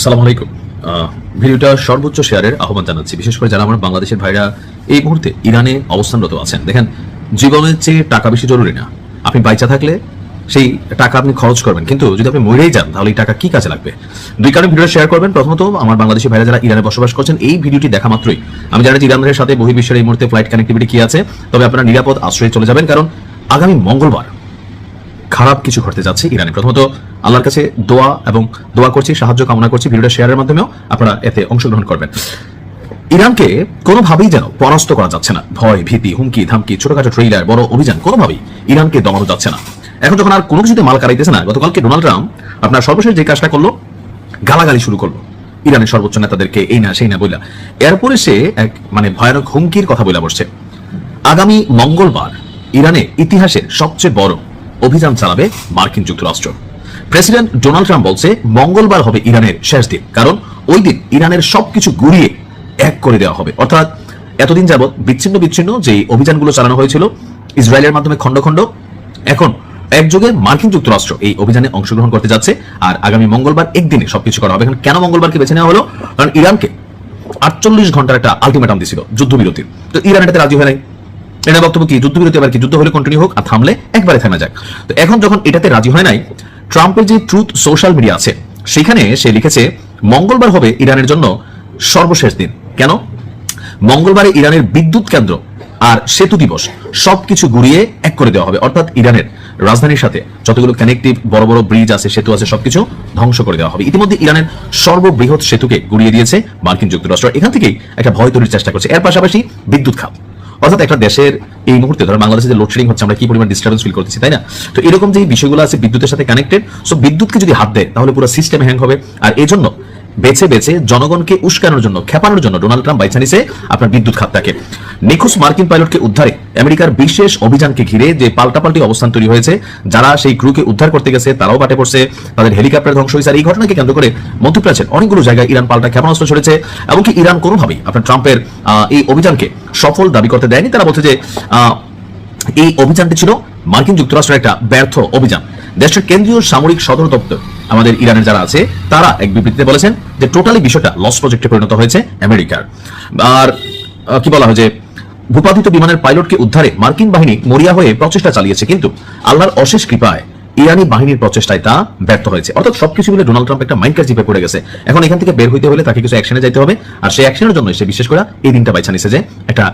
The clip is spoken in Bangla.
আসসালামু আলাইকুম। ভিডিওটা সর্বোচ্চ শেয়ারের আহ্বান জানাচ্ছি, বিশেষ করে যারা আমার বাংলাদেশের ভাইরা এই মুহূর্তে ইরানে অবস্থানরত আছেন। দেখেন, জীবনের চেয়ে টাকা বেশি জরুরি না। আপনি বাইচা থাকলে সেই টাকা আপনি খরচ করবেন, কিন্তু যদি আপনি মরেই যান তাহলে এই টাকা কি কাজে লাগবে? দুই কারণে ভিডিও শেয়ার করবেন। প্রথমত, আমার বাংলাদেশি ভাইরা যারা ইরানে বসবাস করছেন, এই ভিডিওটি দেখা মাত্রই আমি জানি ইরানের সাথে বহির্বিশ্বের এই মুহূর্তে ফ্লাইট কানেক্টিভিটি কি আছে, তবে আপনারা নিরাপদ আশ্রয়ে চলে যাবেন, কারণ আগামী মঙ্গলবার খারাপ কিছু ঘটতে যাচ্ছে ইরানে। প্রথমত আল্লাহর কাছে দোয়া করছি, সাহায্য কামনা করছি। ভিডিওটা শেয়ারের মাধ্যমেও আপনারা এতে অংশগ্রহণ করবেন। ইরানকে কোনোভাবেই যেন পরাস্ত করা যাচ্ছে না। ভয়, ভীতি, হুমকি ধামকি, ছোটখাটো ট্রেইলার, বড় অভিযান, কোনোভাবেই ইরানকে দমানো যাচ্ছে না। এখন যখন আর কোনো কিছুতে মাল কারাইতেছে না, গতকালকে ডোনাল্ড ট্রাম্প আপনার সর্বশেষ যে কাজটা করলো, গালাগালি শুরু করলো ইরানের সর্বোচ্চ নেতাদেরকে, এই না সেই না বইলা। এরপরে সে এক ভয়ানক হুমকির কথা বলে বসছে। আগামী মঙ্গলবার ইরানে ইতিহাসের সবচেয়ে বড় অভিযান চালাবে মার্কিন যুক্তরাষ্ট্র। প্রেসিডেন্ট ডোনাল্ড ট্রাম্প বলছে মঙ্গলবার হবে ইরানের শেষ দিন, কারণ ওই দিন ইরানের সবকিছু গুড়িয়ে এক করে দেওয়া হবে। অর্থাৎ এতদিন যাবৎ বিচ্ছিন্ন যে অভিযানগুলো চালানো হয়েছিল ইসরায়েলের মাধ্যমে খন্ড খন্ড, এখন একযোগে মার্কিন যুক্তরাষ্ট্র এই অভিযানে অংশগ্রহণ করতে যাচ্ছে। আর আগামী মঙ্গলবার একদিনে সবকিছু করা হবে। এখন কেন মঙ্গলবারকে বেছে নেওয়া হলো? কারণ ইরানকে 48 ঘন্টার একটা আলটিমেটাম দিছিল যুদ্ধবিরতির, তো ইরান এটাতে রাজি হয় নাই। এটা বক্তব্য কি, যুদ্ধবিরতি আবার কি, যুদ্ধ হলে কন্টিনিউ হোক, আর থামলে একবারে থেমে যাক। তো এখন যখন এটাতে রাজি হয় নাই, ট্রাম্পের যে ট্রুথ সোশ্যাল মিডিয়া আছে সেখানে সে লিখেছে মঙ্গলবার হবে ইরানের জন্য সর্বশেষ দিন। কেন? মঙ্গলবারে ইরানের বিদ্যুৎ কেন্দ্র আর সেতু দিবস সবকিছু গুড়িয়ে এক করে দেওয়া হবে। অর্থাৎ ইরানের রাজধানীর সাথে যতগুলো কানেক্টিভ বড় বড় ব্রিজ আছে, সেতু আছে, সবকিছু ধ্বংস করে দেওয়া হবে। ইতিমধ্যে ইরানের সর্ববৃহৎ সেতুকে গুড়িয়ে দিয়েছে মার্কিন যুক্তরাষ্ট্র। এখান থেকেই একটা ভয় তৈরির চেষ্টা করছে। এর পাশাপাশি বিদ্যুৎ খাত, অর্থাৎ একটা দেশের এই মুহূর্তে ধরো বাংলাদেশে যে লোডশেডিং হচ্ছে, আমরা কি পরিমাণ ডিস্টার্বেন্স ফিল করতেছি, তাই না? তো এরকম যে বিষয়গুলো আছে বিদ্যুতের সাথে কানেক্টেড, সো বিদ্যুৎকে যদি হাত দেয় তাহলে পুরো সিস্টেম হ্যাং হবে। আর এই জন্য বেছে বেছে জনগণকে উস্কানোর জন্য, খেপানোর জন্য ডোনাল্ড ট্রাম্প বাইছা নিছে আপনার বিদ্যুৎ খাতটাকে। নিখোঁজ মার্কিন পাইলটকে উদ্ধারে আমেরিকার বিশেষ অভিযানকে ঘিরে যে পাল্টাপাল্টি অবস্থান তৈরি হয়েছে, যারা সেই ক্রুকে উদ্ধার করতে গেছে তারাও বাটে পড়ছে, তাদের হেলিকপ্টার ধ্বংস হয়েছে। আর এই ঘটনাকে কেন্দ্র করে মধ্যপ্রাচ্যের অনেকগুলো জায়গায় ইরান পাল্টা ক্ষেপণাস্ত্র ছড়েছে, এমনকি ইরান কোনোভাবেই আপনার ট্রাম্পের এই অভিযানকে সফল দাবি করতে দেয়নি। তারা বলছে যে এই অভিযানটি ছিল মার্কিন যুক্তরাষ্ট্রের একটা ব্যর্থ অভিযান। দেশটির কেন্দ্রীয় সামরিক সদর দপ্তর আমাদের ইরানের যারা আছে তারা এক বিবৃতিতে বলেছেন যে টোটালি বিষয়টা লস প্রজেক্টে পরিণত হয়েছে আমেরিকার। আর কি বলা হয় যে ভূপাতিত বিমানের পাইলটকে উদ্ধারে মার্কিন বাহিনী মরিয়া হয়ে প্রচেষ্টা চালিয়েছে, কিন্তু আল্লাহর অশেষ কৃপায় ইরানি বাহিনীর প্রচেষ্টায় তা ব্যর্থ হয়েছে। অর্থাৎ সবকিছু মিলে ডোনাল্ড ট্রাম্প একটা মাইন্ডকার জিপে পড়ে গেছে। এখন এখান থেকে বের হইতে হলে তাকে কিছু অ্যাকশনে যাইতে হবে, আর সেই অ্যাকশনের জন্য সে বিশেষ করে এই দিনটা বাইছা নিছে যে একটা